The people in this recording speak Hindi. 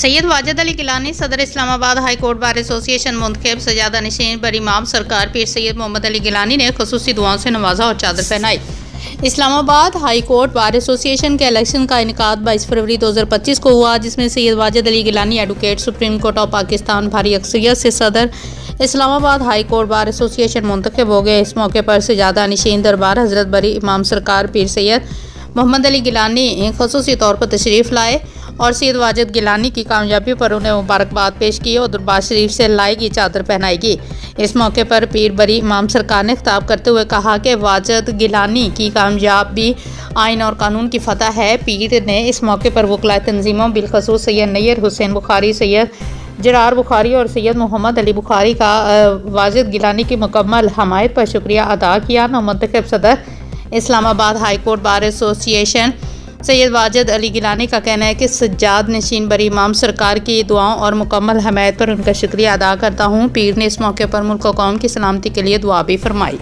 सैयद वाजिद अली गिलानी सदर Islamabad high court bar association मुंतखब सजादा नशीन बर इमाम सरकार पीर सैयद मोहम्मद अली गिलानी ने खुसूसी दुआओं से नवाजा और चादर पहनाई। Islamabad high court bar association के इलेक्शन का इनेकाद 22 फरवरी 2025 को हुआ, जिसमें Syed Wajid Ali Gilani advocate supreme court of Pakistan भारी अक्सरियत से सदर Islamabad high court bar association मुंतखब हो गए। इस मौके पर सजादा नशीन दरबार हजरत बरी इमाम सरकार पीर सैयद मोहम्मद अली गिलानी खुसूसी तौर पर तशरीफ़ लाए और सैयद वाजिद गिलानी की कामयाबी पर उन्हें मुबारकबाद पेश की और दरबार शरीफ से लाई की चादर पहनाएगी। इस मौके पर पीर बरी इमाम सरकार ने खिताब करते हुए कहा कि वाजिद गिलानी की कामयाबी आइन और कानून की फतह है। पीर ने इस मौके पर वकला तंजीमों बिलखसूस सैयद नैयर हुसैन बुखारी, सैयद जरार बुखारी और सैयद मोहम्मद अली बुखारी का वाजिद गिलानी की मुकम्मल हमायत पर शुक्रिया अदा किया। मुंतखब सदर Islamabad high court bar association Syed Wajid Ali Gilani का कहना है कि सज्जाद नशीन बरी इमाम सरकार की दुआओं और मुकम्मल हमायत पर उनका शुक्रिया अदा करता हूँ। पीर ने इस मौके पर मुल्क और कौम की सलामती के लिए दुआ भी फरमाई।